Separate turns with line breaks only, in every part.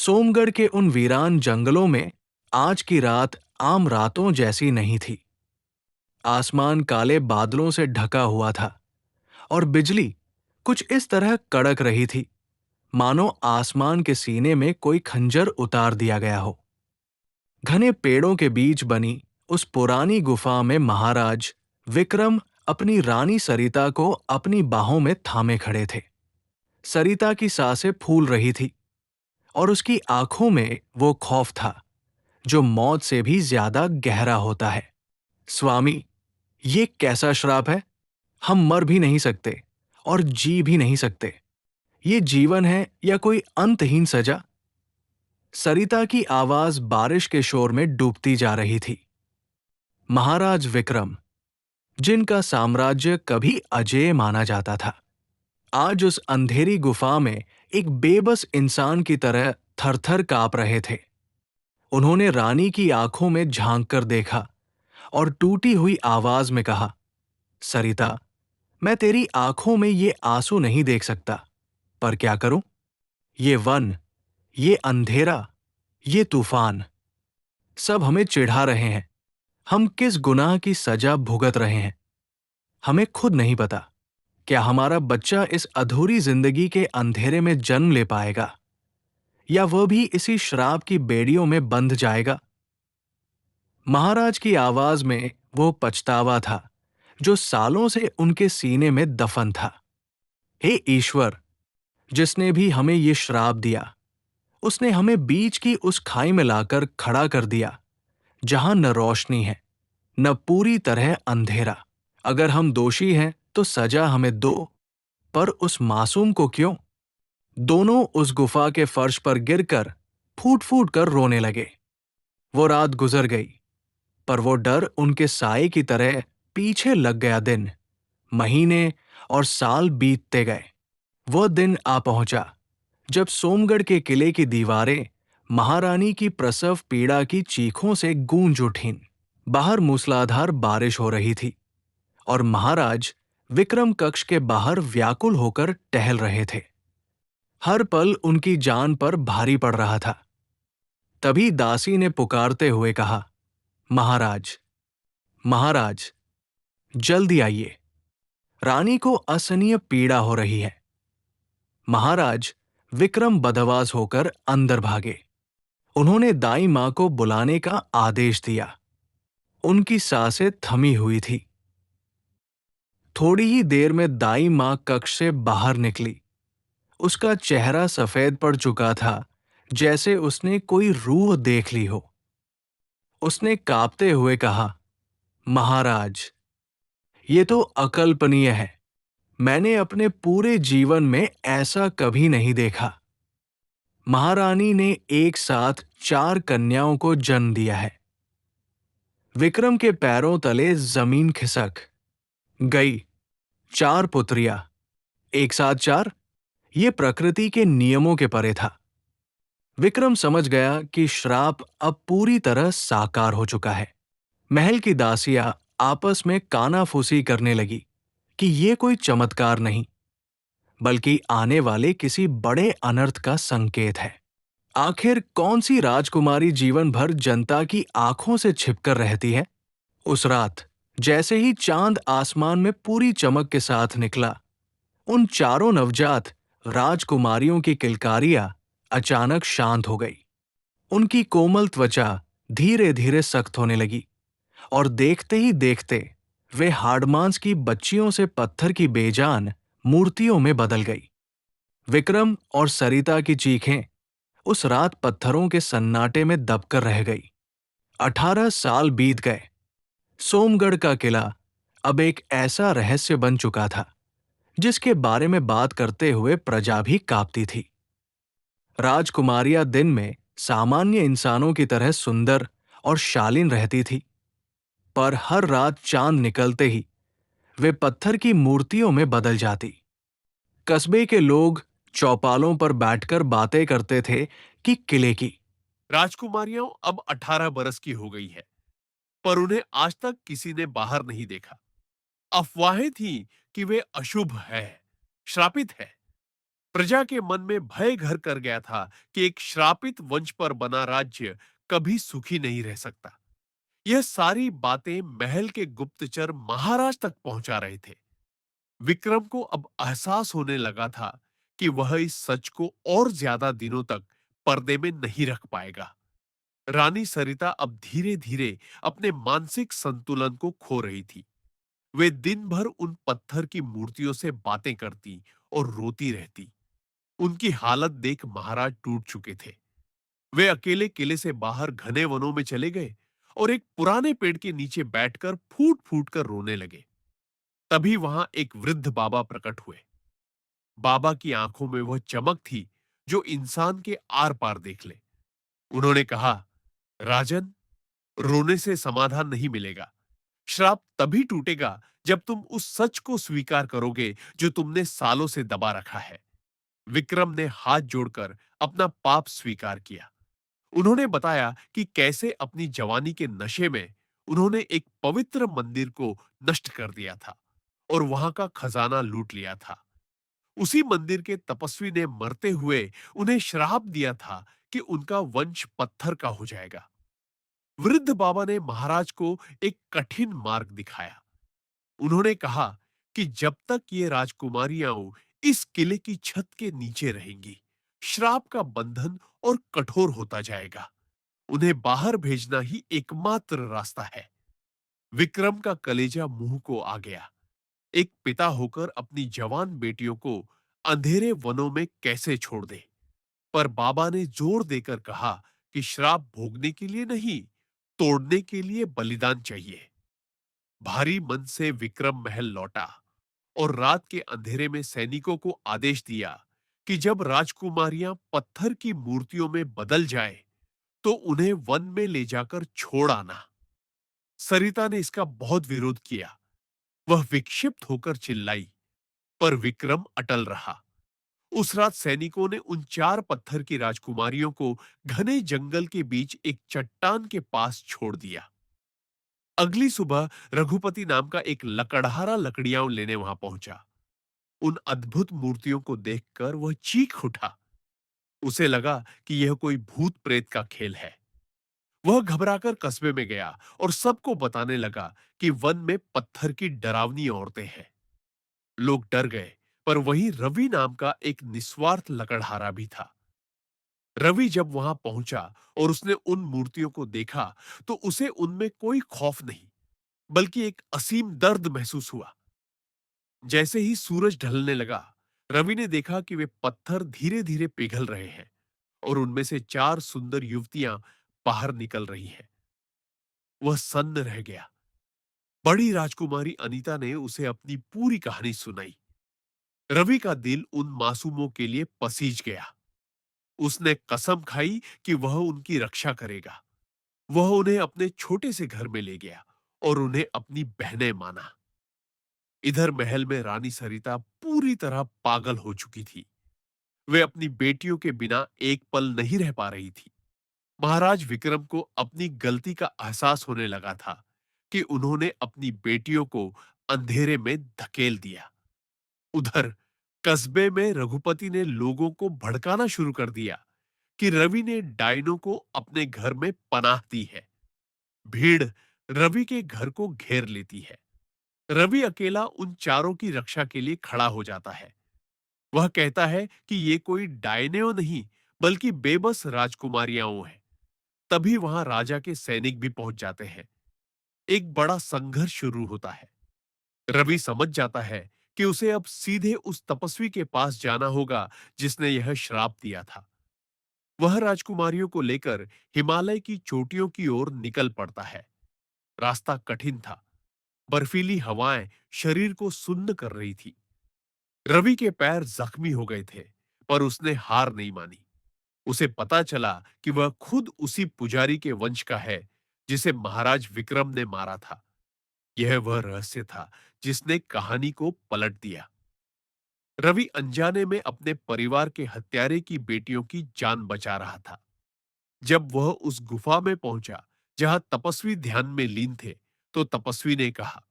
सोमगढ़ के उन वीरान जंगलों में आज की रात आम रातों जैसी नहीं थी। आसमान काले बादलों से ढका हुआ था और बिजली कुछ इस तरह कड़क रही थी मानो आसमान के सीने में कोई खंजर उतार दिया गया हो। घने पेड़ों के बीच बनी उस पुरानी गुफा में महाराज विक्रम अपनी रानी सरिता को अपनी बाहों में थामे खड़े थे। सरिता की सांसें फूल रही थी और उसकी आंखों में वो खौफ था जो मौत से भी ज्यादा गहरा होता है। स्वामी, ये कैसा श्राप है? हम मर भी नहीं सकते और जी भी नहीं सकते। ये जीवन है या कोई अंतहीन सजा? सरिता की आवाज बारिश के शोर में डूबती जा रही थी। महाराज विक्रम, जिनका साम्राज्य कभी अजेय माना जाता था, आज उस अंधेरी गुफा में एक बेबस इंसान की तरह थरथर कांप रहे थे। उन्होंने रानी की आंखों में झांक कर देखा और टूटी हुई आवाज में कहा, सरिता, मैं तेरी आंखों में ये आंसू नहीं देख सकता, पर क्या करूं? ये वन, ये अंधेरा, ये तूफान, सब हमें चिढ़ा रहे हैं। हम किस गुनाह की सजा भुगत रहे हैं, हमें खुद नहीं पता। क्या हमारा बच्चा इस अधूरी जिंदगी के अंधेरे में जन्म ले पाएगा, या वह भी इसी श्राप की बेड़ियों में बंध जाएगा? महाराज की आवाज में वो पछतावा था जो सालों से उनके सीने में दफन था। हे ईश्वर, जिसने भी हमें ये श्राप दिया, उसने हमें बीच की उस खाई में लाकर खड़ा कर दिया जहां न रोशनी है न पूरी तरह अंधेरा। अगर हम दोषी हैं तो सजा हमें दो, पर उस मासूम को क्यों? दोनों उस गुफा के फर्श पर गिरकर फूट फूट कर रोने लगे। वो रात गुजर गई, पर वो डर उनके साए की तरह पीछे लग गया। दिन, महीने और साल बीतते गए। वह दिन आ पहुंचा जब सोमगढ़ के किले की दीवारें महारानी की प्रसव पीड़ा की चीखों से गूंज उठीं। बाहर मूसलाधार बारिश हो रही थी और महाराज विक्रम कक्ष के बाहर व्याकुल होकर टहल रहे थे। हर पल उनकी जान पर भारी पड़ रहा था। तभी दासी ने पुकारते हुए कहा, महाराज, महाराज, जल्दी आइए, रानी को असहनीय पीड़ा हो रही है। महाराज विक्रम बदहवास होकर अंदर भागे। उन्होंने दाई मां को बुलाने का आदेश दिया। उनकी सांसें थमी हुई थी। थोड़ी ही देर में दाई मां कक्ष से बाहर निकली। उसका चेहरा सफेद पड़ चुका था, जैसे उसने कोई रूह देख ली हो। उसने कांपते हुए कहा, महाराज, ये तो अकल्पनीय है। मैंने अपने पूरे जीवन में ऐसा कभी नहीं देखा। महारानी ने एक साथ 4 कन्याओं को जन्म दिया है। विक्रम के पैरों तले जमीन खिसक गई। 4 पुत्रियां, एक साथ 4। ये प्रकृति के नियमों के परे था। विक्रम समझ गया कि श्राप अब पूरी तरह साकार हो चुका है। महल की दासियां आपस में कानाफूसी करने लगी कि ये कोई चमत्कार नहीं, बल्कि आने वाले किसी बड़े अनर्थ का संकेत है। आखिर कौन सी राजकुमारी जीवन भर जनता की आंखों से छिपकर रहती है? उस रात जैसे ही चांद आसमान में पूरी चमक के साथ निकला, उन चारों नवजात राजकुमारियों की किलकारियां अचानक शांत हो गई। उनकी कोमल त्वचा धीरे धीरे सख्त होने लगी और देखते ही देखते वे हाड़मांस की बच्चियों से पत्थर की बेजान मूर्तियों में बदल गई। विक्रम और सरिता की चीखें उस रात पत्थरों के सन्नाटे में दबकर रह गई। 18 साल बीत गए। सोमगढ़ का किला अब एक ऐसा रहस्य बन चुका था जिसके बारे में बात करते हुए प्रजा भी कांपती थी। राजकुमारियां दिन में सामान्य इंसानों की तरह सुंदर और शालीन रहती थी, पर हर रात चांद निकलते ही वे पत्थर की मूर्तियों में बदल जाती। कस्बे के लोग चौपालों पर बैठकर बातें करते थे कि किले की
राजकुमारियां अब 18 बरस की हो गई है, पर उन्हें आज तक किसी ने बाहर नहीं देखा। अफवाहें थी कि वे अशुभ है, श्रापित है। प्रजा के मन में भय घर कर गया था कि एक श्रापित वंश पर बना राज्य कभी सुखी नहीं रह सकता। यह सारी बातें महल के गुप्तचर महाराज तक पहुंचा रहे थे। विक्रम को अब एहसास होने लगा था कि वह इस सच को और ज्यादा दिनों तक पर्दे में नहीं रख पाएगा। रानी सरिता अब धीरे धीरे अपने मानसिक संतुलन को खो रही थी। वे दिन भर उन पत्थर की मूर्तियों से बातें करती और रोती रहती। उनकी हालत देख महाराज टूट चुके थे। वे अकेले किले से बाहर घने वनों में चले गए और एक पुराने पेड़ के नीचे बैठकर फूट फूट कर रोने लगे। तभी वहां एक वृद्ध बाबा प्रकट हुए। बाबा की आंखों में वह चमक थी जो इंसान के आर पार देख ले। उन्होंने कहा, राजन, रोने से समाधान नहीं मिलेगा। श्राप तभी टूटेगा जब तुम उस सच को स्वीकार करोगे जो तुमने सालों से दबा रखा है। विक्रम ने हाथ जोड़कर अपना पाप स्वीकार किया। उन्होंने बताया कि कैसे अपनी जवानी के नशे में उन्होंने एक पवित्र मंदिर को नष्ट कर दिया था और वहां का खजाना लूट लिया था। उसी मंदिर के तपस्वी ने मरते हुए उन्हें श्राप दिया था कि उनका वंश पत्थर का हो जाएगा। वृद्ध बाबा ने महाराज को एक कठिन मार्ग दिखाया। उन्होंने कहा कि जब तक ये राजकुमारियां इस किले की छत के नीचे रहेंगी, श्राप का बंधन और कठोर होता जाएगा। उन्हें बाहर भेजना ही एकमात्र रास्ता है। विक्रम का कलेजा मुंह को आ गया। एक पिता होकर अपनी जवान बेटियों को अंधेरे वनों में कैसे छोड़ दे। पर बाबा ने जोर देकर कहा कि श्राप भोगने के लिए नहीं, तोड़ने के लिए बलिदान चाहिए। भारी मन से विक्रम महल लौटा और रात के अंधेरे में सैनिकों को आदेश दिया कि जब राजकुमारियां पत्थर की मूर्तियों में बदल जाए तो उन्हें वन में ले जाकर छोड़ आना। सरिता ने इसका बहुत विरोध किया। वह विक्षिप्त होकर चिल्लाई, पर विक्रम अटल रहा। उस रात सैनिकों ने उन 4 पत्थर की राजकुमारियों को घने जंगल के बीच एक चट्टान के पास छोड़ दिया। अगली सुबह रघुपति नाम का एक लकड़हारा लकड़ियां लेने वहां पहुंचा। उन अद्भुत मूर्तियों को देखकर वह चीख उठा। उसे लगा कि यह कोई भूत प्रेत का खेल है। वह घबराकर कस्बे में गया और सबको बताने लगा कि वन में पत्थर की डरावनी औरतें हैं। लोग डर गए, पर वहीं रवि नाम का एक निस्वार्थ लकड़हारा भी था। रवि जब वहां पहुंचा और उसने उन मूर्तियों को देखा, तो उसे उनमें कोई खौफ नहीं, बल्कि एक असीम दर्द महसूस हुआ। जैसे ही सूरज ढलने लगा, रवि ने देखा कि वे पत्थर धीरे धीरे पिघल रहे हैं और उनमें से 4 सुंदर युवतियां बाहर निकल रही हैं। वह सन्न रह गया। बड़ी राजकुमारी अनीता ने उसे अपनी पूरी कहानी सुनाई। रवि का दिल उन मासूमों के लिए पसीज गया। उसने कसम खाई कि वह उनकी रक्षा करेगा। वह उन्हें अपने छोटे से घर में ले गया और उन्हें अपनी बहनें माना। इधर महल में रानी सरिता पूरी तरह पागल हो चुकी थी। वे अपनी बेटियों के बिना एक पल नहीं रह पा रही थी। महाराज विक्रम को अपनी गलती का एहसास होने लगा था कि उन्होंने अपनी बेटियों को अंधेरे में धकेल दिया। उधर कस्बे में रघुपति ने लोगों को भड़काना शुरू कर दिया कि रवि ने डायनों को अपने घर में पनाह दी है। भीड़ रवि के घर को घेर लेती है। रवि अकेला उन चारों की रक्षा के लिए खड़ा हो जाता है। वह कहता है कि ये कोई डायनेओ नहीं, बल्कि बेबस राजकुमारियां हैं। तभी वहां राजा के सैनिक भी पहुंच जाते हैं। एक बड़ा संघर्ष शुरू होता है। रवि समझ जाता है कि उसे अब सीधे उस तपस्वी के पास जाना होगा जिसने यह श्राप दिया था। वह राजकुमारियों को लेकर हिमालय की चोटियों की ओर निकल पड़ता है। रास्ता कठिन था। बर्फीली हवाएं शरीर को सुन्न कर रही थी। रवि के पैर जख्मी हो गए थे, पर उसने हार नहीं मानी। उसे पता चला कि वह खुद उसी पुजारी के वंश का है जिसे महाराज विक्रम ने मारा था। यह वह रहस्य था जिसने कहानी को पलट दिया। रवि अनजाने में अपने परिवार के हत्यारे की बेटियों की जान बचा रहा था। जब वह उस गुफा में पहुंचा जहां तपस्वी ध्यान में लीन थे, तो तपस्वी ने कहा,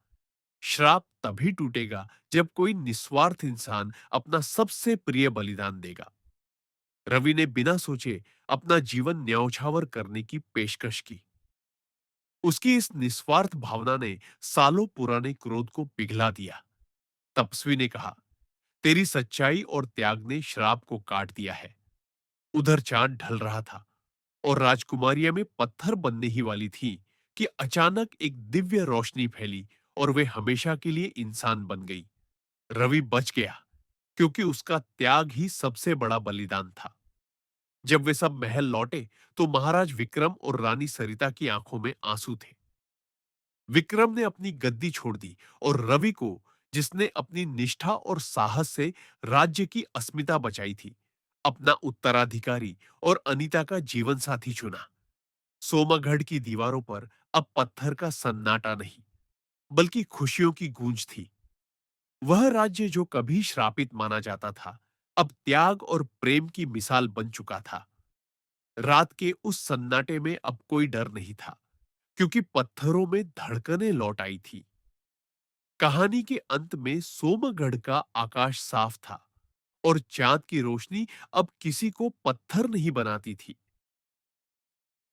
श्राप तभी टूटेगा जब कोई निस्वार्थ इंसान अपना सबसे प्रिय बलिदान देगा। रवि ने बिना सोचे अपना जीवन न्यौछावर करने की पेशकश की। उसकी इस निस्वार्थ भावना ने सालों पुराने क्रोध को पिघला दिया। तपस्वी ने कहा, तेरी सच्चाई और त्याग ने श्राप को काट दिया है। उधर चांद ढल रहा था और राजकुमारियां में पत्थर बनने ही वाली थी कि अचानक एक दिव्य रोशनी फैली और वे हमेशा के लिए इंसान बन गई। रवि बच गया क्योंकि उसका त्याग ही सबसे बड़ा बलिदान था। जब वे सब महल लौटे तो महाराज विक्रम और रानी सरिता की आंखों में आंसू थे। विक्रम ने अपनी गद्दी छोड़ दी और रवि को, जिसने अपनी निष्ठा और साहस से राज्य की अस्मिता बचाई थी, अपना उत्तराधिकारी और अनीता का जीवन साथी चुना। सोमागढ़ की दीवारों पर अब पत्थर का सन्नाटा नहीं, बल्कि खुशियों की गूंज थी। वह राज्य जो कभी श्रापित माना जाता था, अब त्याग और प्रेम की मिसाल बन चुका था। रात के उस सन्नाटे में अब कोई डर नहीं था, क्योंकि पत्थरों में धड़कनें लौट आई थी। कहानी के अंत में सोमगढ़ का आकाश साफ था और चांद की रोशनी अब किसी को पत्थर नहीं बनाती थी,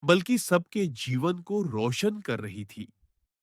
बल्कि सबके जीवन को रोशन कर रही थी।